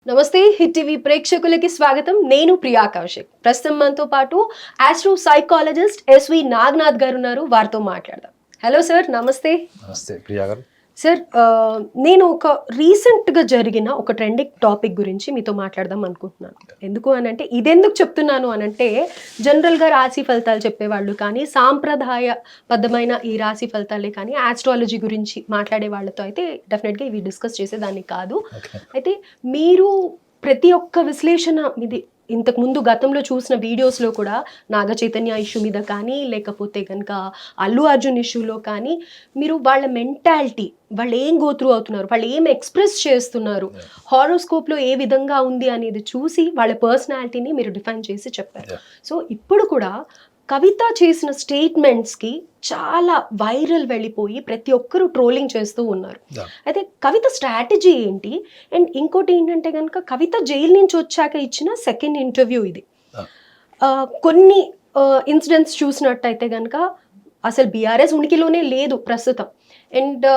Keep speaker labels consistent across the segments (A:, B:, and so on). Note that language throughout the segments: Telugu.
A: నమస్తే హిట్ టీవీ ప్రేక్షకులకి స్వాగతం. నేను ప్రియా కౌశిక్. ప్రస్తుతం మనతో పాటు ఆస్ట్రో సైకాలజిస్ట్ ఎస్వి నాగనాథ్ గారు ఉన్నారు. వారితో మాట్లాడదాం. హలో సార్, నమస్తే.
B: నమస్తే ప్రియా గారు.
A: సార్, నేను ఒక రీసెంట్గా జరిగిన ఒక ట్రెండింగ్ టాపిక్ గురించి మీతో మాట్లాడదాం అనుకుంటున్నాను. ఎందుకు అనంటే, ఇదెందుకు చెప్తున్నాను అనంటే, జనరల్గా రాశి ఫలితాలు చెప్పేవాళ్ళు కానీ, సాంప్రదాయబద్ధమైన ఈ రాశి ఫలితాలే కానీ, ఆస్ట్రాలజీ గురించి మాట్లాడే వాళ్ళతో అయితే డెఫినెట్గా ఇవి డిస్కస్ చేసేదాన్ని కాదు. అయితే మీరు ప్రతి ఒక్క విశ్లేషణ మీది ఇంతకు ముందు గతంలో చూసిన వీడియోస్లో కూడా నాగ చైతన్య ఇష్యూ మీద కానీ, లేకపోతే కనుక అల్లు అర్జున్ ఇష్యూలో కానీ, మీరు వాళ్ళ మెంటాలిటీ, వాళ్ళు ఏం గోత్రూ అవుతున్నారు, వాళ్ళు ఏం ఎక్స్ప్రెస్ చేస్తున్నారు, హారోస్కోప్లో ఏ విధంగా ఉంది అనేది చూసి వాళ్ళ పర్సనాలిటీని మీరు డిఫైన్ చేసి చెప్పారు. సో ఇప్పుడు కూడా కవిత చేసిన స్టేట్మెంట్స్కి చాలా వైరల్ వెళ్ళిపోయి ప్రతి ఒక్కరూ ట్రోలింగ్ చేస్తూ ఉన్నారు. అయితే కవిత స్ట్రాటజీ ఏంటి? అండ్ ఇంకోటి ఏంటంటే కనుక, కవిత జైలు నుంచి వచ్చాక ఇచ్చిన సెకండ్ ఇంటర్వ్యూ ఇది. కొన్ని ఇన్సిడెంట్స్ చూసినట్టయితే కనుక అసలు బీఆర్ఎస్ ఉనికిలోనే లేదు ప్రస్తుతం. అండ్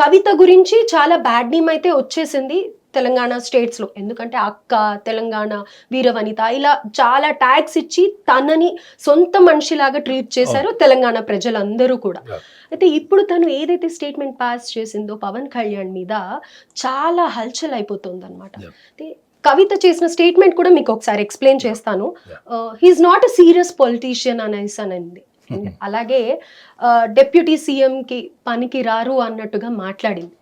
A: కవిత గురించి చాలా బ్యాడ్ నేమ్ అయితే వచ్చేసింది తెలంగాణ స్టేట్స్లో. ఎందుకంటే అక్క, తెలంగాణ వీరవనిత, ఇలా చాలా ట్యాగ్స్ ఇచ్చి తనని సొంత మనిషిలాగా ట్రీట్ చేశారు తెలంగాణ ప్రజలందరూ కూడా. అయితే ఇప్పుడు తను ఏదైతే స్టేట్మెంట్ పాస్ చేసిందో పవన్ కళ్యాణ్ మీద చాలా హల్చల్ అయిపోతుంది అనమాట. కవిత చేసిన స్టేట్మెంట్ కూడా మీకు ఒకసారి ఎక్స్ప్లెయిన్ చేస్తాను. He's not a serious politician అనేసి అనింది. అలాగే డెప్యూటీ సీఎంకి పనికి రారు అన్నట్టుగా మాట్లాడింది.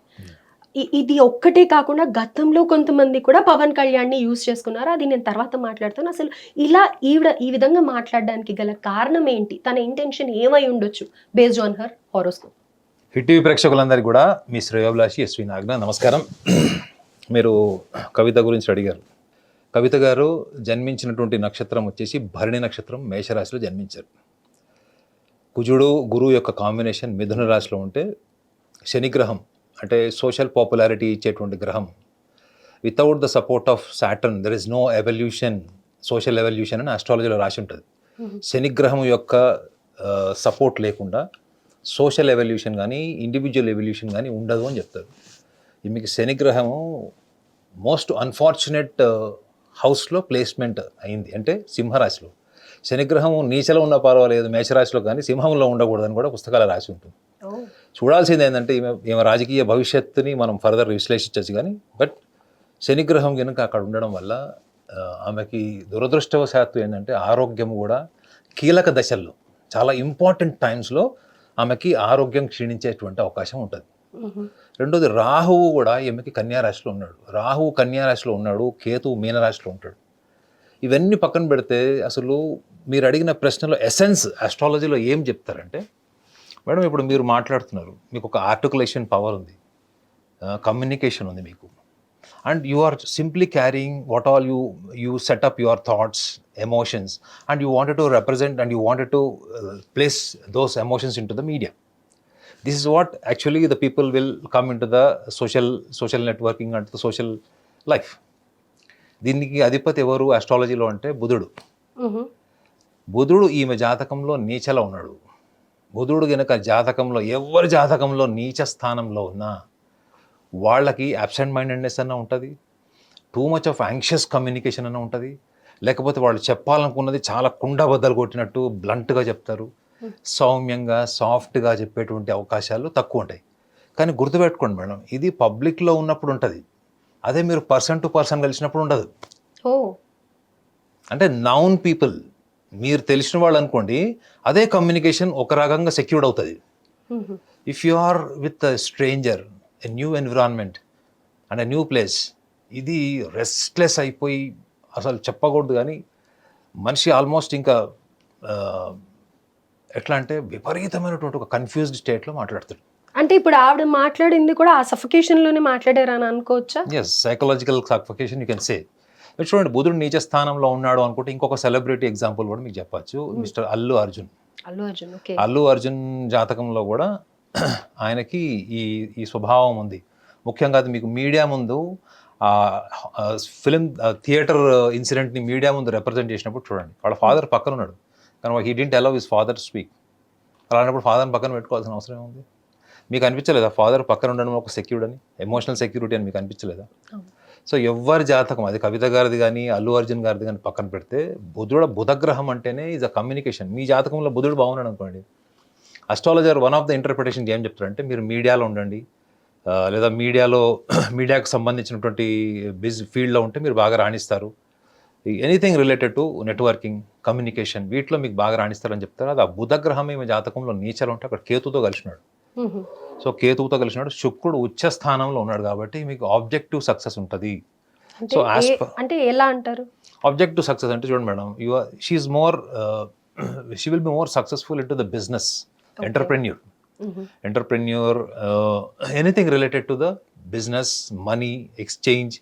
A: ఇది ఒక్కటే కాకుండా గతంలో కొంతమంది కూడా పవన్ కళ్యాణ్ని యూజ్ చేసుకున్నారు. అది నేను తర్వాత మాట్లాడతాను. అసలు ఇలా ఈవిడ ఈ విధంగా మాట్లాడడానికి గల కారణం ఏంటి? తన ఇంటెన్షన్ ఏమై ఉండొచ్చు based on her horoscope?
B: Hit TV ప్రేక్షకులందరికీ కూడా మీ శ్రేయోభిలాషి ఎస్వి నాగనాథ్ నమస్కారం. మీరు కవిత గురించి అడిగారు. కవిత గారు జన్మించినటువంటి నక్షత్రం వచ్చేసి భరణి నక్షత్రం, మేషరాశిలో జన్మించారు. కుజుడు గురువు యొక్క కాంబినేషన్ మిథున రాశిలో ఉంటే, శనిగ్రహం అంటే సోషల్ పాపులారిటీ ఇచ్చేటువంటి గ్రహం, without the support of Saturn there is no evolution, social evolution అని ఆస్ట్రాలజీలో రాసి ఉంటుంది. శనిగ్రహం యొక్క సపోర్ట్ లేకుండా సోషల్ ఎవల్యూషన్ కానీ ఇండివిజువల్ ఎవల్యూషన్ కానీ ఉండదు అని చెప్తారు. మీకు శనిగ్రహము మోస్ట్ అన్ఫార్చునేట్ హౌస్లో ప్లేస్మెంట్ అయింది, అంటే సింహరాశిలో. శనిగ్రహం నీచలో ఉన్న పర్వాలేదు, మేషరాశిలో కానీ సింహంలో ఉండకూడదని కూడా పుస్తకాలు రాసి ఉంటుంది. చూడాల్సింది ఏంటంటే, ఈమె రాజకీయ భవిష్యత్తుని మనం ఫర్దర్ విశ్లేషించవచ్చు కానీ, బట్ శనిగ్రహం కనుక అక్కడ ఉండడం వల్ల ఆమెకి దురదృష్టవశాత్తు ఏంటంటే ఆరోగ్యం కూడా కీలక దశల్లో, చాలా ఇంపార్టెంట్ టైమ్స్లో ఆమెకి ఆరోగ్యం క్షీణించేటువంటి అవకాశం ఉంటుంది. రెండోది, రాహువు కూడా ఈమెకి కన్యారాశిలో ఉన్నాడు. రాహువు కన్యారాశిలో ఉన్నాడు, కేతువు మీనరాశిలో ఉంటాడు. ఇవన్నీ పక్కన పెడితే అసలు మీరు అడిగిన ప్రశ్నలో ఎసెన్స్ ఆస్ట్రాలజీలో ఏం చెప్తారంటే, మేడం ఇప్పుడు మీరు మాట్లాడుతున్నారు, మీకు ఒక ఆర్టికులేషన్ పవర్ ఉంది, కమ్యూనికేషన్ ఉంది మీకు, and you are simply carrying what all you set up your thoughts, emotions, and you wanted to represent and you wanted to place those emotions into the media. This is what actually the people will come into the social networking and the social life. దీనికి అధిపతి ఎవరు ఆస్ట్రాలజీలో అంటే బుధుడు. బుధుడు ఈమె జాతకంలో నీచలో ఉన్నాడు. బుధుడు గనక జాతకంలో, ఎవరి జాతకంలో నీచ స్థానంలో ఉన్నా వాళ్ళకి అబ్సెంట్ మైండెడ్నెస్ అన్న ఉంటుంది, too much of anxious communication అన్న ఉంటుంది, లేకపోతే వాళ్ళు చెప్పాలనుకున్నది చాలా కుండబద్దలు కొట్టినట్టు బ్లంట్గా చెప్తారు, సౌమ్యంగా సాఫ్ట్గా చెప్పేటువంటి అవకాశాలు తక్కువ ఉంటాయి. కానీ గుర్తుపెట్టుకోండి మేడం, ఇది పబ్లిక్లో ఉన్నప్పుడు ఉంటుంది, అదే మీరు పర్సన్ టు పర్సన్ కలిసినప్పుడు ఉండదు. అంటే నౌన్ పీపుల్, మీరు తెలిసిన వాళ్ళు అనుకోండి, అదే కమ్యూనికేషన్ ఒక రకంగా సెక్యూర్డ్ అవుతుంది. If you are with a stranger, a new environment and a new place, ఇది రెస్ట్లెస్ అయిపోయి అసలు చెప్పకూడదు కానీ మనిషి ఆల్మోస్ట్ ఇంకా ఎట్లా అంటే విపరీతమైనటువంటి ఒక కన్ఫ్యూజ్డ్ స్టేట్లో మాట్లాడుతాడు.
A: అంటే ఇప్పుడు ఆవిడ మాట్లాడింది కూడా ఆ సఫికేషన్లోనే మాట్లాడారని అనుకోవచ్చా?
B: Yes, psychological suffocation you can say. చూడండి, బుధుడు నీచ స్థానంలో ఉన్నాడు అనుకుంటే ఇంకొక సెలబ్రిటీ ఎగ్జాంపుల్ కూడా మీకు చెప్పచ్చు. మిస్టర్ అల్లు అర్జున్. అల్లు అర్జున్ జాతకంలో కూడా ఆయనకి ఈ స్వభావం ఉంది. ముఖ్యంగా అది మీకు మీడియా ముందు ఫిలిం థియేటర్ ఇన్సిడెంట్ని మీడియా ముందు రిప్రజెంట్ చేసినప్పుడు చూడండి, వాళ్ళ ఫాదర్ పక్కన ఉన్నాడు కానీ he didn't allow his father to speak. అలాంటప్పుడు ఫాదర్ని పక్కన పెట్టుకోవాల్సిన అవసరం ఉంది. మీకు అనిపించలేదా ఫాదర్ పక్కన ఉండడం ఒక సెక్యూర్డ్ అని, ఎమోషనల్ సెక్యూరిటీ అని మీకు అనిపించలేదా? సో ఎవరి జాతకం అది కవిత గారిది కానీ అల్లు అర్జున్ గారిది కానీ పక్కన పెడితే బుధగ్రహం అంటేనే ఈజ్ అ కమ్యూనికేషన్. మీ జాతకంలో బుధుడు బాగున్నాడు అనుకోండి, astrologer one of the interpretation ఏం చెప్తారంటే మీరు మీడియాలో ఉండండి, లేదా మీడియాకు సంబంధించినటువంటి ఫీల్డ్లో ఉంటే మీరు బాగా రాణిస్తారు. Anything related to networking, communication, వీటిలో మీకు బాగా రాణిస్తారని చెప్తారు. అది ఆ బుధగ్రహం ఏమి జాతకంలో నీచలు ఉంటే అక్కడ కేతుతో కలిసినాడు. సో కేతువుతో కలిసినాడు, శుక్రుడు ఉచ్చ స్థానంలో ఉన్నాడు కాబట్టి మీకు ఆబ్జెక్టివ్ సక్సెస్ ఉంటుంది. సో
A: అంటే ఎలా అంటారు
B: ఆబ్జెక్టివ్ సక్సెస్ అంటే చూడండి madam, she's more she will be more successful into the business, entrepreneur, anything related to the business, money, exchange,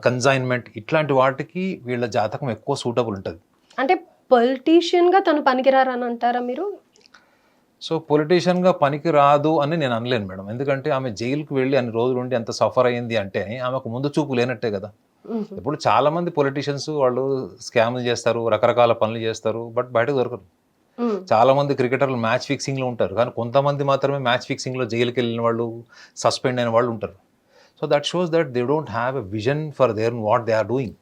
B: consignment, ఇట్లాంటి వాటికి వీళ్ళ జాతకం ఎక్కువ సూటబుల్ ఉంటుంది.
A: అంటే పొలిటీషియన్గా తను పనికిరారని అంటారా మీరు?
B: సో పొలిటీషియన్గా పనికి రాదు అని నేను అనలేను మేడం, ఎందుకంటే ఆమె జైలుకి వెళ్ళి అన్ని రోజులు ఉండి ఎంత సఫర్ అయ్యింది అంటే ఆమెకు ముందు చూపు లేనట్టే కదా. ఇప్పుడు చాలా మంది పొలిటీషియన్స్ వాళ్ళు స్కామ్లు చేస్తారు, రకరకాల పనులు చేస్తారు, బట్ బయటకు దొరకరు. చాలా మంది క్రికెటర్లు మ్యాచ్ ఫిక్సింగ్లో ఉంటారు, కానీ కొంతమంది మాత్రమే మ్యాచ్ ఫిక్సింగ్లో జైలుకి వెళ్ళిన వాళ్ళు, సస్పెండ్ అయిన వాళ్ళు ఉంటారు. So that shows that they don't have a vision for their what they are doing.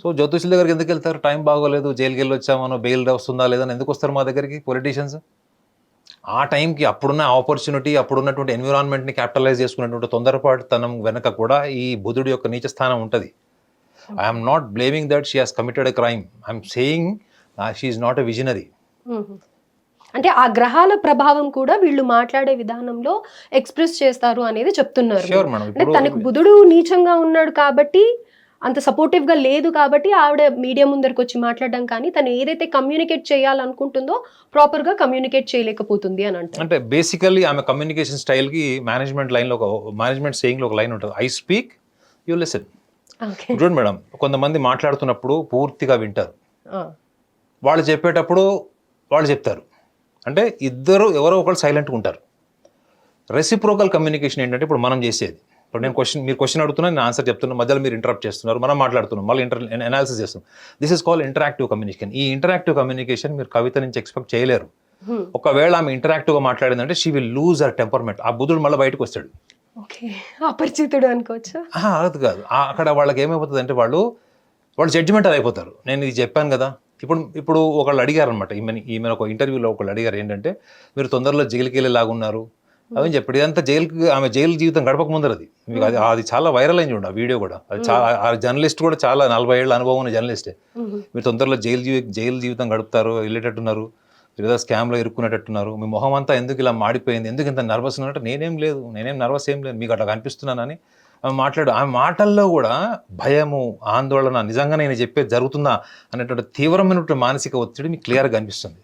B: So జ్యోతిష్యుల దగ్గరికి ఎందుకు వెళ్తారు? టైం బాగోలేదు, జైలుకి వెళ్ళి వచ్చామనో, బెయిల్ వస్తుందా లేదని ఎందుకు వస్తారు మా దగ్గరికి పొలిటీషియన్స్? ఆ టైంకి అప్పుడున్న ఆపర్చునిటీ, అప్పుడున్నటువంటి ఎన్విరాన్మెంట్ని క్యాపిటలైజ్ చేసుకున్నటువంటి తొందరపాటుతనం వెనక కూడా ఈ బుధుడి యొక్క నీచ స్థానం ఉంటుంది. I'm not blaming that she has committed a crime, I'm saying she is not a visionary.
A: అంటే ఆ గ్రహాల ప్రభావం కూడా వీళ్ళు మాట్లాడే విధానంలో ఎక్స్ప్రెస్ చేస్తారు అనేది చెప్తున్నారు. అంటే తనకు బుధుడు నీచంగా ఉన్నాడు కాబట్టి, అంత సపోర్టివ్గా లేదు కాబట్టి ఆవిడ మీడియా ముందరికి వచ్చి మాట్లాడడం, కానీ తను ఏదైతే కమ్యూనికేట్ చేయాలనుకుంటుందో ప్రాపర్గా కమ్యూనికేట్ చేయలేకపోతుంది అని అంటారు.
B: అంటే బేసికల్లీ ఆమె కమ్యూనికేషన్ స్టైల్కి మేనేజ్మెంట్ లైన్లో మేనేజ్మెంట్ సేయింగ్లో ఒక లైన్ ఉంటుంది, ఐ స్పీక్ యూ లిసన్. చూడండి మేడం, కొంతమంది మాట్లాడుతున్నప్పుడు పూర్తిగా వింటారు, వాళ్ళు చెప్పేటప్పుడు వాళ్ళు చెప్తారు, అంటే ఇద్దరు ఎవరో ఒకరు సైలెంట్గా ఉంటారు. రెసిప్రోకల్ కమ్యూనికేషన్ ఏంటంటే ఇప్పుడు మనం చేసేది, ఇప్పుడు మీరు క్వశ్చన్ అడుగుతున్నా, నేను ఆన్సర్ చెప్తున్నా, మధ్యలో మీరు ఇంటరప్ట్ చేస్తున్నారు, మనం మాట్లాడుతున్నాం, మళ్ళీ అనాలిసిస్ చేస్తున్నాం. This is called interactive communication. ఈ ఇంటరాక్టివ్ కమ్యూనికేషన్ మీరు కవిత నుంచి ఎక్స్పెక్ట్ చేయలేరు. ఒకవేళ ఆమె ఇంటరాక్టివ్గా మాట్లాడిందంటే she will lose her temperament. ఆ బుధుడు మళ్ళీ బయటకు వస్తాడు.
A: అపరిచితుడు అనుకోవచ్చా?
B: అది కాదు, అక్కడ వాళ్ళకి ఏమైపోతుంది అంటే వాళ్ళు జడ్జిమెంట్ అయిపోతారు. నేను ఇది చెప్పాను కదా. ఇప్పుడు ఒకళ్ళు అడిగారు అనమాట, ఈమె ఒక ఇంటర్వ్యూలో ఒకళ్ళు అడిగారు ఏంటంటే, మీరు తొందరలో జైలుకి వెళ్ళేలాగున్నారు అవని చెప్పాడు. ఇదంతా ఆమె జైలు జీవితం గడపక ముందర మీకు అది చాలా వైరల్ అయింది చూడండి ఆ వీడియో కూడా. అది చాలా, ఆ జర్నలిస్ట్ కూడా చాలా 40 ఏళ్ళ అనుభవం ఉన్న జర్నలిస్టే. మీరు తొందరలో జైలు జీవితం గడుపుతారు, వెళ్ళేటట్టున్నారు, ఏదో స్కామ్లో ఇరుక్కునేటట్టున్నారు, మీ మొహం అంతా ఎందుకు ఇలా మాడిపోయింది, ఎందుకు ఇంత నర్వస్ ఉన్నట్టు. నేనేం నర్వస్ ఏం లేదు, మీకు అట్లా కనిపిస్తున్నానని ఆమె మాటల్లో కూడా భయము, ఆందోళన, నిజంగా నేను చెప్పేది జరుగుతుందా అనేటువంటి తీవ్రమైనటువంటి మానసిక ఒత్తిడి మీకు క్లియర్గా కనిపిస్తుంది.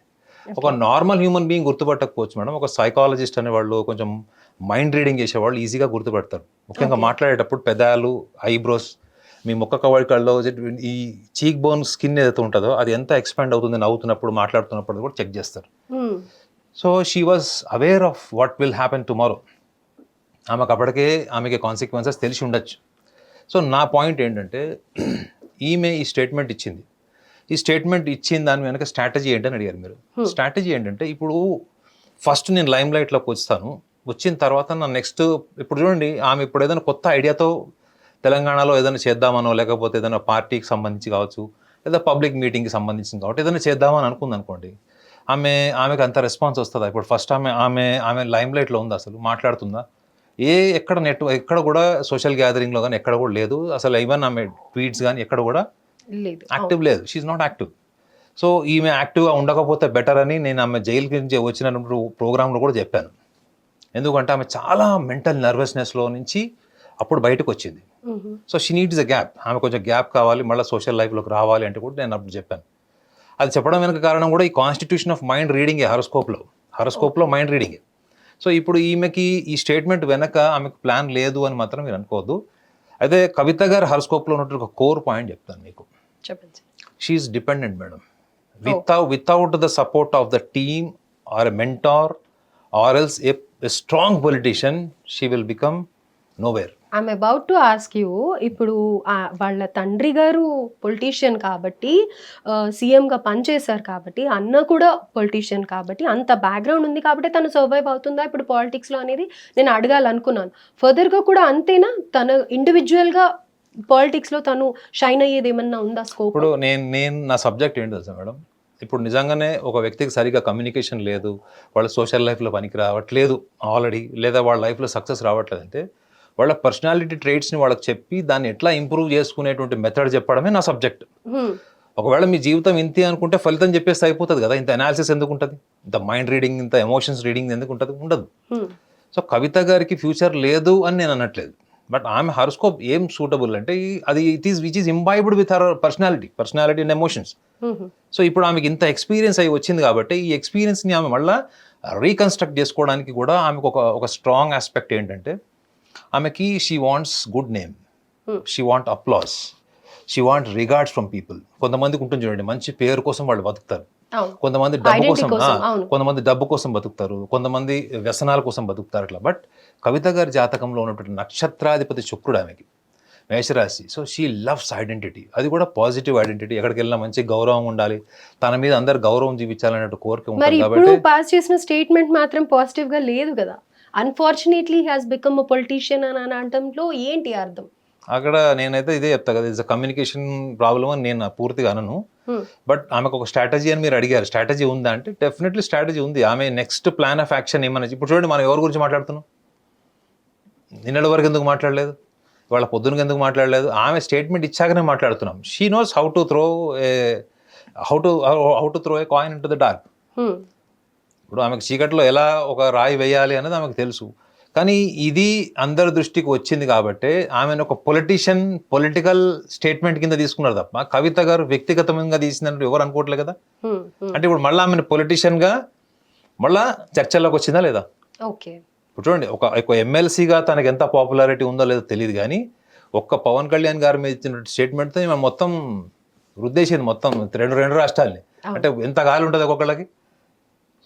B: ఒక నార్మల్ హ్యూమన్ బీయింగ్ గుర్తుపట్టకపోవచ్చు మేడం, ఒక సైకాలజిస్ట్ అనేవాళ్ళు, కొంచెం మైండ్ రీడింగ్ చేసేవాళ్ళు ఈజీగా గుర్తుపడతారు. ముఖ్యంగా మాట్లాడేటప్పుడు పెదాలు, ఐబ్రోస్, మీ ముఖ కవళికల్లో ఈ చీక్ బోన్ స్కిన్ ఏదైతే ఉంటుందో అది ఎంత ఎక్స్పాండ్ అవుతుంది నవ్వుతున్నప్పుడు, మాట్లాడుతున్నప్పుడు కూడా చెక్ చేస్తారు. So she was aware of what will happen tomorrow. ఆమెకి కాన్సిక్వెన్సెస్ తెలిసి ఉండొచ్చు. సో నా పాయింట్ ఏంటంటే, ఈమె ఈ స్టేట్మెంట్ ఇచ్చింది. ఈ స్టేట్మెంట్ ఇచ్చిన దాని వెనక స్ట్రాటజీ ఏంటని అడిగారు మీరు. స్ట్రాటజీ ఏంటంటే, ఇప్పుడు ఫస్ట్ నేను లైమ్ లైట్లోకి వచ్చిన తర్వాత నా నెక్స్ట్, ఇప్పుడు చూడండి, ఆమె ఇప్పుడు ఏదైనా కొత్త ఐడియాతో తెలంగాణలో ఏదైనా చేద్దామనో, లేకపోతే ఏదైనా పార్టీకి సంబంధించి కావచ్చు, లేదా పబ్లిక్ మీటింగ్కి సంబంధించింది కాబట్టి ఏదైనా చేద్దామని అనుకుంది అనుకోండి, ఆమెకు అంత రెస్పాన్స్ వస్తుందా? ఇప్పుడు ఫస్ట్ ఆమె లైమ్ లైట్లో ఉంది, అసలు మాట్లాడుతుందా? ఎక్కడ కూడా సోషల్ గ్యాదరింగ్లో కానీ ఎక్కడ కూడా లేదు అసలు. ఈవెన్ ఆమె ట్వీట్స్ కానీ ఎక్కడ కూడా యాక్టివ్ లేదు. She's not active. సో ఈమె యాక్టివ్గా ఉండకపోతే బెటర్ అని నేను ఆమె జైలు నుంచి వచ్చినప్పుడు ప్రోగ్రాంలో కూడా చెప్పాను. ఎందుకంటే ఆమె చాలా మెంటల్ నర్వస్నెస్లో నుంచి అప్పుడు బయటకు వచ్చింది. So she needs a gap. ఆమె కొంచెం గ్యాప్ కావాలి, మళ్ళీ సోషల్ లైఫ్లోకి రావాలి అంటే కూడా నేను అప్పుడు చెప్పాను. అది చెప్పడం వెనక కారణం కూడా ఈ కాన్స్టిట్యూషన్ ఆఫ్ మైండ్ రీడింగే, హరోస్కోప్లో మైండ్ రీడింగే. సో ఇప్పుడు ఈమెకి ఈ స్టేట్మెంట్ వెనక ఆమెకు ప్లాన్ లేదు అని మాత్రం మీరు అనుకోవద్దు. అయితే కవిత గారు హరోస్కోప్లో ఉన్నట్టు ఒక కోర్ పాయింట్ చెప్తాను మీకు.
A: చెప్పండి.
B: She's dependent madam. Without the support of the team or a mentor or else a strong politician, she will become nowhere.
A: I'm about to ask you, ఇప్పుడు వాళ్ళ తండ్రి గారు పొలిటీషియన్ కాబట్టి, సీఎంగా పనిచేశారు కాబట్టి, అన్న కూడా పొలిటీషియన్ కాబట్టి, అంత బ్యాక్గ్రౌండ్ ఉంది కాబట్టి తను సర్వైవ్ అవుతుందా ఇప్పుడు పాలిటిక్స్లో అనేది నేను అడగాలనుకున్నాను. ఫర్దర్గా కూడా అంతేనా? తన ఇండివిజువల్గా పాలిటిక్స్లో తను షైన్ అయ్యేది ఏమన్నా ఉందా స్కోప్?
B: ఇప్పుడు నేను నా సబ్జెక్ట్ ఏంటి తెలుసా మేడం, ఇప్పుడు నిజంగానే ఒక వ్యక్తికి సరిగా కమ్యూనికేషన్ లేదు, వాళ్ళ సోషల్ లైఫ్లో పనికి రావట్లేదు ఆల్రెడీ, లేదా వాళ్ళ లైఫ్లో సక్సెస్ రావట్లేదు అంటే వాళ్ళ పర్సనాలిటీ ట్రేట్స్ని వాళ్ళకి చెప్పి దాన్ని ఎట్లా ఇంప్రూవ్ చేసుకునేటువంటి మెథడ్ చెప్పడమే నా సబ్జెక్ట్. ఒకవేళ మీ జీవితం ఇంతే అనుకుంటే ఫలితం చెప్పేస్తే అయిపోతుంది కదా, ఇంత అనాలిసిస్ ఎందుకు ఉంటుంది, ఇంత మైండ్ రీడింగ్, ఇంత ఎమోషన్స్ రీడింగ్ ఎందుకు ఉంటుంది, ఉండదు. సో కవిత గారికి ఫ్యూచర్ లేదు అని నేను అనట్లేదు, బట్ ఆమె హరోస్కోప్ ఏం సూటబుల్ అంటే అది which is imbibed with her personality and emotions. So ఇప్పుడు ఆమెకి ఇంత ఎక్స్పీరియన్స్ అయి వచ్చింది కాబట్టి ఈ ఎక్స్పీరియన్స్ని ఆమె మళ్ళీ రీకన్స్ట్రక్ట్ చేసుకోవడానికి కూడా ఆమెకు ఒక స్ట్రాంగ్ ఆస్పెక్ట్ ఏంటంటే ఆమెకి she wants good name, she want applause, she want regards from people. కొంతమందికి ఉంటుంది చూడండి, మంచి పేరు కోసం వాళ్ళు బతుకుతారు, కొంతమంది డబ్బు కోసం బతుకుతారు, కొంతమంది వ్యసనాల కోసం బతుకుతారు అట్లా. బట్ కవిత గారి జాతకంలో ఉన్నటువంటి నక్షత్రాధిపతి శుక్రుడు ఆమెకి మేషరాశి. సో షీ లవ్స్ ఐడెంటిటీ, అది కూడా పాజిటివ్ ఐడెంటిటీ. ఎక్కడికి వెళ్ళినా మంచి గౌరవం ఉండాలి, తన మీద అందరు గౌరవం చూపించాలనే కోరిక ఉంటుంది.
A: కాబట్టి పాస్ చేసిన స్టేట్మెంట్ మాత్రం పాజిటివ్ గా లేదు కదా, unfortunately has become a politician అని అనడంలో ఏంటి అర్థం?
B: అక్కడ నేనైతే ఇదే చెప్తా కదా, ఇట్స్ కమ్యూనికేషన్ ప్రాబ్లమ్ అని నేను పూర్తిగా అనను. బట్ ఆమెకు ఒక స్ట్రాటజీ అని మీరు అడిగారు, స్ట్రాటజీ ఉందా అంటే డెఫినెట్లీ స్ట్రాటజీ ఉంది. ఆమె నెక్స్ట్ ప్లాన్ ఆఫ్ యాక్షన్ ఏమన్నా, ఇప్పుడు చూడండి మనం ఎవరి గురించి మాట్లాడుతున్నాం, నిన్నటి వరకు ఎందుకు మాట్లాడలేదు, వాళ్ళ పొద్దునకి ఎందుకు మాట్లాడలేదు, ఆమె స్టేట్మెంట్ ఇచ్చాకనే మాట్లాడుతున్నాం. She knows how to throw A coin into the dark. ఇప్పుడు ఆమెకు చీకట్లో ఎలా ఒక రాయి వేయాలి అనేది ఆమెకు తెలుసు. కానీ ఇది అందరి దృష్టికి వచ్చింది కాబట్టి ఆమెను ఒక పొలిటికల్ స్టేట్మెంట్ కింద తీసుకున్నారు తప్ప కవిత గారు వ్యక్తిగతంగా తీసిందంటే ఎవరు అనుకోవట్లేదు కదా. అంటే ఇప్పుడు మళ్ళీ ఆమెను పొలిటీషియన్గా మళ్ళా చర్చల్లోకి వచ్చిందా లేదా?
A: ఓకే,
B: ఇప్పుడు చూడండి, ఒక ఎమ్మెల్సీగా తనకి ఎంత పాపులారిటీ ఉందో లేదో తెలియదు, కానీ ఒక్క పవన్ కళ్యాణ్ గారి మీద ఇచ్చిన స్టేట్మెంట్తో ఈమె మొత్తం వృద్ధేసింది, మొత్తం రెండు రాష్ట్రాలని. అంటే ఎంత గాలి ఉంటుంది ఒక్కొక్కళ్ళకి.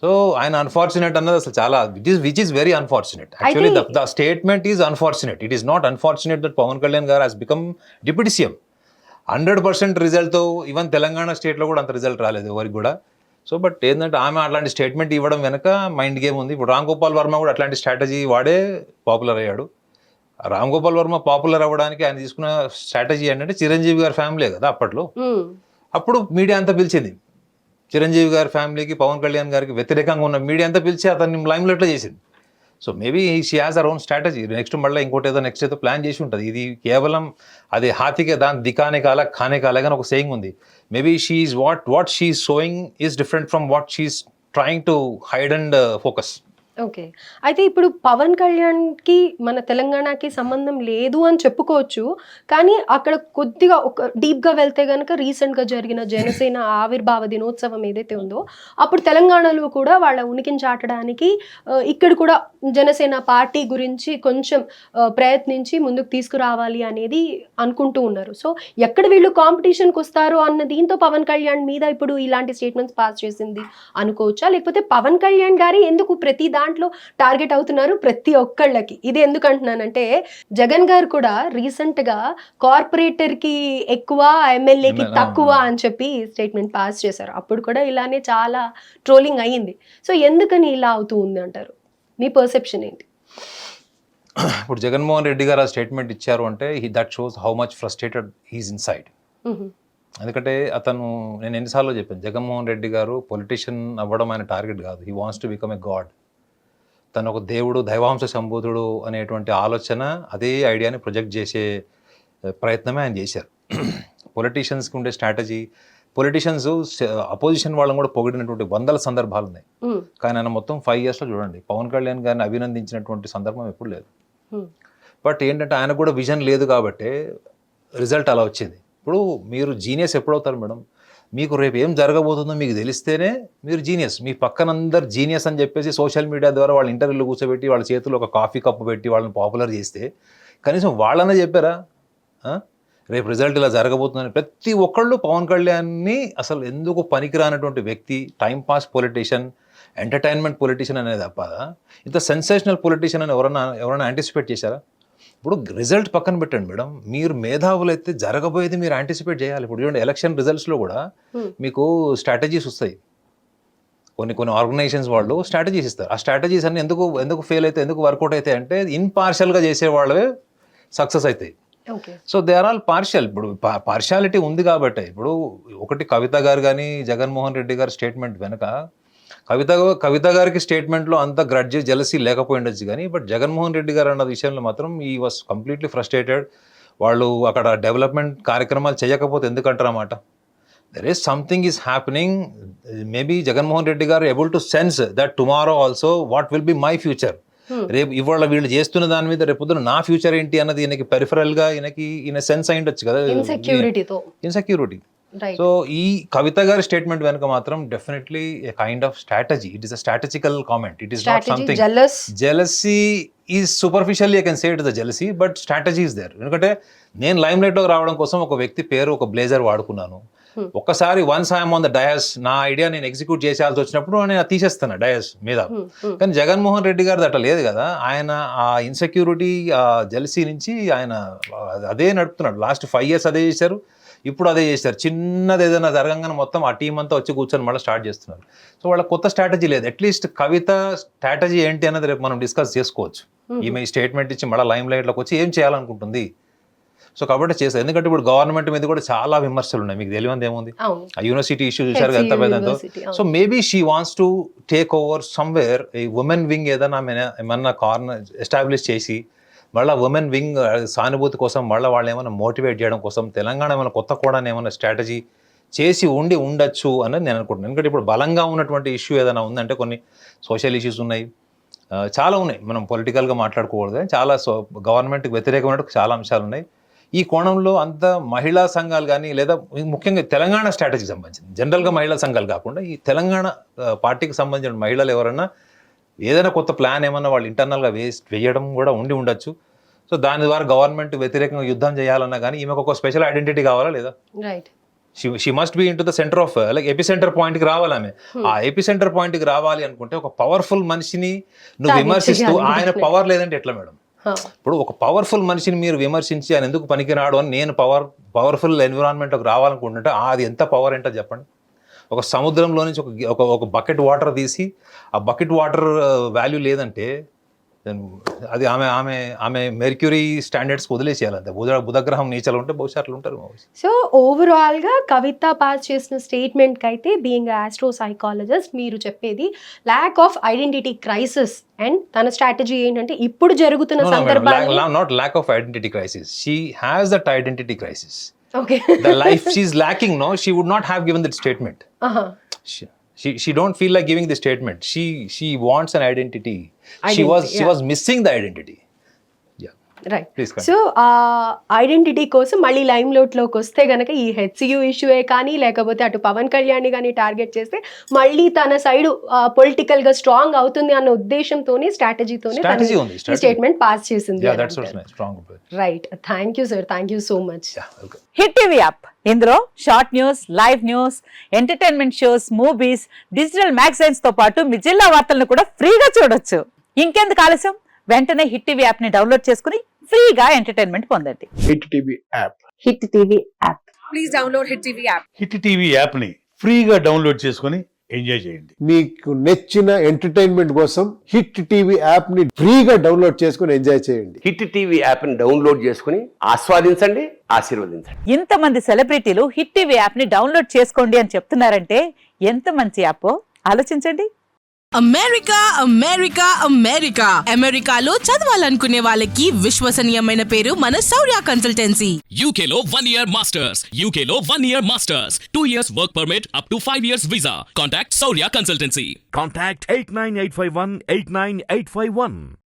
B: సో ఆయన అన్ఫార్చునేట్ అన్నది అసలు చాలా which is very unfortunate. Actually the statement is unfortunate. It is not unfortunate that Pavan Kalyan గారు హాస్ బికమ్ డిప్యూటీ సీఎం. 100% రిజల్ట్తో ఈవెన్ తెలంగాణ స్టేట్లో కూడా అంత రిజల్ట్ రాలేదు ఎవరికి కూడా. సో బట్ ఏంటంటే ఆమె అట్లాంటి స్టేట్మెంట్ ఇవ్వడం వెనక మైండ్ గేమ్ ఉంది. ఇప్పుడు రామ్ గోపాల్ వర్మ కూడా అట్లాంటి స్ట్రాటజీ వాడే పాపులర్ అయ్యాడు. రామ్ గోపాల్ వర్మ పాపులర్ అవ్వడానికి ఆయన తీసుకున్న స్ట్రాటజీ ఏంటంటే చిరంజీవి గారి ఫ్యామిలీ కదా అప్పట్లో. అప్పుడు మీడియా అంతా పిలిచింది, చిరంజీవి గారి ఫ్యామిలీకి పవన్ కళ్యాణ్ గారికి వ్యతిరేకంగా ఉన్న మీడియా అంతా పిలిచి అతన్ని లైమ్లైట్లో చేసింది. So maybe she has our own strategy. Next మళ్ళీ ఇంకోటి ఏదో నెక్స్ట్ ఏదో ప్లాన్ చేసి ఉంటుంది. ఇది కేవలం అది హాతికే దాని దికానే కాల ఖానే కాలే కానీ ఒక సేయింగ్ ఉంది. Maybe she is what she is sowing is different from what she is trying to hide and focus.
A: Okay, అయితే ఇప్పుడు పవన్ కళ్యాణ్కి మన తెలంగాణకి సంబంధం లేదు అని చెప్పుకోవచ్చు, కానీ అక్కడ కొద్దిగా ఒక డీప్గా వెళ్తే కనుక రీసెంట్గా జరిగిన జనసేన ఆవిర్భావ దినోత్సవం ఏదైతే ఉందో అప్పుడు తెలంగాణలో కూడా వాళ్ళ ఉనికిని చాటడానికి ఇక్కడ కూడా జనసేన పార్టీ గురించి కొంచెం ప్రయత్నించి ముందుకు తీసుకురావాలి అనేది అనుకుంటూ ఉన్నారు. సో ఎక్కడ వీళ్ళు కాంపిటీషన్కి వస్తారు అన్న దీంతో పవన్ కళ్యాణ్ మీద ఇప్పుడు ఇలాంటి స్టేట్మెంట్స్ పాస్ చేసింది అనుకోవచ్చా, లేకపోతే పవన్ కళ్యాణ్ గారి ఎందుకు ప్రతి దాంట్లో టార్గెట్ అవుతున్నారు ప్రతి ఒక్కళ్ళకి? ఇది ఎందుకు అంటున్నానంటే జగన్ గారు కూడా రీసెంట్ గా కార్పొరేటర్ కి ఎక్కువ ఎమ్మెల్యేకి తక్కువ అని చెప్పి స్టేట్మెంట్ పాస్ చేశారు. అప్పుడు కూడా ఇలానే చాలా ట్రోలింగ్ అయ్యింది. సో ఎందుకని ఇలా అవుతూ ఉంది అంటారు? మీ పర్సెప్షన్ ఏంటి?
B: ఇప్పుడు జగన్మోహన్ రెడ్డి గారు ఆ స్టేట్మెంట్ ఇచ్చారు అంటే that shows how much frustrated he's inside. ఎందుకంటే నేను ఎన్నిసార్లు చెప్పాను, జగన్మోహన్ రెడ్డి గారు పొలిటీషియన్ అవ్వడం ఆయన టార్గెట్ కాదు. He wants to become a God. తను ఒక దేవుడు, దైవాంశ సంబూధుడు అనేటువంటి ఆలోచన, అదే ఐడియాని ప్రొజెక్ట్ చేసే ప్రయత్నమే ఆయన చేశారు. పొలిటీషియన్స్కి ఉండే స్ట్రాటజీ, పొలిటీషియన్స్ అపోజిషన్ వాళ్ళని కూడా పొగిడినటువంటి వందల సందర్భాలు ఉన్నాయి. కానీ ఆయన మొత్తం 5 yearsలో చూడండి పవన్ కళ్యాణ్ గారిని అభినందించినటువంటి సందర్భం ఎప్పుడు లేదు. బట్ ఏంటంటే ఆయనకు కూడా విజన్ లేదు కాబట్టి రిజల్ట్ అలా వచ్చింది. ఇప్పుడు మీరు జీనియస్ ఎప్పుడవుతారు మేడం? మీకు రేపు ఏం జరగబోతుందో మీకు తెలిస్తేనే మీరు జీనియస్. మీ పక్కనందరు జీనియస్ అని చెప్పేసి సోషల్ మీడియా ద్వారా వాళ్ళ ఇంటర్వ్యూలు కూర్చోబెట్టి వాళ్ళ చేతుల్లో ఒక కాఫీ కప్పు పెట్టి వాళ్ళని పాపులర్ చేస్తే కనీసం వాళ్ళనే చెప్పారా రేపు రిజల్ట్ ఇలా జరగబోతుందని? ప్రతి ఒక్కళ్ళు పవన్ కళ్యాణ్ని అసలు ఎందుకు పనికిరానటువంటి వ్యక్తి, టైంపాస్ పొలిటీషియన్, ఎంటర్టైన్మెంట్ పొలిటీషియన్ అనేది తప్ప ఇంత సెన్సేషనల్ పొలిటీషియన్ అని ఎవరైనా యాంటిసిపేట్ చేశారా? ఇప్పుడు రిజల్ట్ పక్కన పెట్టండి మేడం, మీరు మేధావులు అయితే జరగబోయేది మీరు యాంటిసిపేట్ చేయాలి. ఇప్పుడు చూడండి ఎలక్షన్ రిజల్ట్స్లో కూడా మీకు స్ట్రాటజీస్ వస్తాయి. కొన్ని ఆర్గనైజేషన్స్ వాళ్ళు స్ట్రాటజీస్ ఇస్తారు. ఆ స్ట్రాటజీస్ అన్ని ఎందుకు ఫెయిల్ అయితే, ఎందుకు వర్కౌట్ అవుతాయి అంటే ఇన్పార్షియల్గా చేసే వాళ్ళే సక్సెస్ అవుతాయి.
A: Okay.
B: So they are all partial. ఇప్పుడు పార్షియాలిటీ ఉంది కాబట్టి ఇప్పుడు ఒకటి కవిత గారు కానీ జగన్మోహన్ రెడ్డి గారి స్టేట్మెంట్ వెనక కవిత గారికి స్టేట్మెంట్లో అంత గ్రడ్జ్ జెలసీ లేకపోయి ఉండొచ్చు కానీ బట్ జగన్మోహన్ రెడ్డి గారు అన్న విషయంలో మాత్రం ఈ వాస్ కంప్లీట్లీ ఫ్రస్ట్రేటెడ్. వాళ్ళు అక్కడ డెవలప్మెంట్ కార్యక్రమాలు చేయకపోతే ఎందుకంటారన్నమాట. There is something is happening. Maybe Jaganmohan Reddy గారు able to sense that tomorrow also what will be my future. రేపు ఇవాళ వీళ్ళు చేస్తున్న దాని మీద రేపు నా ఫ్యూచర్ ఏంటి అన్నది ఈయనకి పెరిఫరల్ గా ఈయన సెన్స్ అయి ఉండొచ్చు కదా, ఇన్సెక్యూరిటీ. సో ఈ కవిత గారి స్టేట్మెంట్ వెనుక మాత్రం definitely a kind of strategy. It is a strategical comment. It is not something jealousy is superficially I can say it is a jealousy but strategy is there. ఎందుకంటే నేను లైమ్ లైట్ లో రావడం కోసం ఒక వ్యక్తి పేరు ఒక బ్లేజర్ వాడుకున్నాను. ఒక్కసారి once I'm on the dais నా ఐడియా నేను ఎగ్జిక్యూట్ చేసేయాల్సి వచ్చినప్పుడు నేను తీసేస్తాను డయాస్ మీద. కానీ జగన్మోహన్ రెడ్డి గారిది అట్లా లేదు కదా. ఆయన ఆ ఇన్సెక్యూరిటీ ఆ జెలసీ నుంచి ఆయన అదే నడుపుతున్నాడు. లాస్ట్ 5 years అదే చేశారు, ఇప్పుడు అదే చేశారు. చిన్నది ఏదైనా జరగంగానే మొత్తం ఆ టీం అంతా వచ్చి కూర్చొని మళ్ళీ స్టార్ట్ చేస్తున్నారు. సో వాళ్ళ కొత్త స్ట్రాటజీ లేదు. అట్లీస్ట్ కవిత స్ట్రాటజీ ఏంటి అన్నది రేపు మనం డిస్కస్ చేసుకోవచ్చు. ఈమె స్టేట్మెంట్ ఇచ్చి మళ్ళీ లైమ్ లైట్లోకి వచ్చి ఏం చేయాలనుకుంటుంది. సో కాబట్టి చేస్తారు. ఎందుకంటే ఇప్పుడు గవర్నమెంట్ మీద కూడా చాలా విమర్శలు ఉన్నాయి. మీకు తెలియదు ఏముంది, ఆ యూనివర్సిటీ ఇష్యూ చూసారు ఎంత పెద్దంతో. So maybe she wants to take over somewhere ఈ ఉమెన్ వింగ్ ఏమన్నా కార్నర్ ఎస్టాబ్లిష్ చేసి మళ్ళీ ఉమెన్ వింగ్ సానుభూతి కోసం మళ్ళీ వాళ్ళు ఏమైనా మోటివేట్ చేయడం కోసం తెలంగాణ ఏమైనా కొత్త కూడా ఏమైనా స్ట్రాటజీ చేసి ఉండొచ్చు అన్నది నేను అనుకుంటున్నాను. ఎందుకంటే ఇప్పుడు బలంగా ఉన్నటువంటి ఇష్యూ ఏదైనా ఉందంటే కొన్ని సోషల్ ఇష్యూస్ ఉన్నాయి, చాలా ఉన్నాయి. మనం పొలిటికల్గా మాట్లాడుకోకూడదు, చాలా గవర్నమెంట్కి వ్యతిరేకమైన చాలా అంశాలు ఉన్నాయి. ఈ కోణంలో అంత మహిళా సంఘాలు కానీ లేదా ముఖ్యంగా తెలంగాణ స్ట్రాటజీకి సంబంధించింది, జనరల్గా మహిళా సంఘాలు కాకుండా ఈ తెలంగాణ పార్టీకి సంబంధించిన మహిళలు ఎవరన్నా ఏదైనా కొత్త ప్లాన్ ఏమన్నా వాళ్ళు ఇంటర్నల్గా వేయడం కూడా ఉండొచ్చు. సో దాని ద్వారా గవర్నమెంట్ వ్యతిరేకంగా యుద్ధం చేయాలన్నా కానీ ఈమెకు ఒక స్పెషల్ ఐడెంటిటీ కావాలా లేదా? She must be in to the centre of like AP centre పాయింట్కి రావాలి ఆమె. ఆ ఎపి సెంటర్ పాయింట్కి రావాలి అనుకుంటే ఒక పవర్ఫుల్ మనిషిని నువ్వు విమర్శిస్తూ ఆయన పవర్ లేదంటే ఎట్లా మేడం? ఇప్పుడు ఒక పవర్ఫుల్ మనిషిని మీరు విమర్శించి ఆయన ఎందుకు పనికిరాడు అని నేను పవర్ఫుల్ ఎన్విరాన్మెంట్లోకి రావాలనుకుంటుంటే అది ఎంత పవర్ ఏంటో చెప్పండి. ఒక సముద్రంలో నుంచి ఒక బకెట్ వాటర్ తీసి ఆ బకెట్ వాటర్ వాల్యూ లేదంటే అది ఆమె మెర్క్యూరీ స్టాండర్డ్స్ వదిలేసేయాలంటే బుధగ్రహం నీచలు ఉంటే బహుశా అట్లా ఉంటారు.
A: సో ఓవరాల్ గా కవిత పాస్ చేసిన స్టేట్మెంట్ కి అయితే బీయింగ్ ఆస్ట్రో సైకాలజిస్ట్ మీరు చెప్పేది lack of identity crisis and తన స్ట్రాటజీ ఏంటంటే ఇప్పుడు జరుగుతున్న సందర్భాల్లో
B: not lack of identity crisis, she has that identity crisis.
A: Okay.
B: The life she's lacking, no, she would not have given that statement. She don't feel like giving the statement. She wants an identity. She was missing the identity. Yeah.
A: Right. So identity కోసం మళ్ళీ లైమ్ లోకి వస్తే గనక ఈ హెచ్సియు ఇష్యూయే కానీ లేకపోతే అటు పవన్ కళ్యాణ్ కానీ టార్గెట్ చేస్తే మళ్ళీ తన సైడ్ పొలిటికల్ గా స్ట్రాంగ్ అవుతుంది అన్న ఉద్దేశంతోనే స్ట్రాటజీతోనే స్టేట్మెంట్ పాస్ చేసింది. Right. Thank you sir, thank you so much.
C: Hit TV app, ఇందులో short news, live news, entertainment shows, movies, digital magazines తో పాటు మీ జిల్లా వార్తలను కూడా ఫ్రీగా చూడొచ్చు. ఇంకెందుకు ఆలస్యం, వెంటనే హిట్ టీవీ యాప్ ని డౌన్లోడ్ చేసుకుని ఫ్రీగా ఎంటర్టైన్మెంట్ పొందండి.
D: Hit TV app.
C: Hit TV app.
E: Please download hit TV app.
D: Hit TV app ని ఫ్రీగా డౌన్లోడ్ చేసుకుని ఎంజాయ్ చేయండి. మీకు నచ్చిన ఎంటర్టైన్మెంట్ కోసం హిట్ టీవీ యాప్ ని ఫ్రీగా డౌన్లోడ్ చేసుకుని ఎంజాయ్ చేయండి.
F: హిట్ టీవీ యాప్ ని డౌన్లోడ్ చేసుకుని ఆస్వాదించండి, ఆశీర్వదించండి.
C: ఇంతమంది సెలబ్రిటీలు హిట్ టీవీ యాప్ ని డౌన్లోడ్ చేసుకోండి అని చెప్తున్నారంటే ఎంత మంచి యాప్ ఆలోచించండి.
E: అమెరికా అమెరికా అమెరికా అమెరికాలో చదవాలనుకునే వాళ్ళకి విశ్వసనీయమైన పేరు మన శౌర్య కన్సల్టెన్సీ.
G: UK లో 1 year masters, UK లో 1 year masters, 2 years work permit up to 5 years visa. Contact Saurya Consultancy.
H: Contact 89851 89851.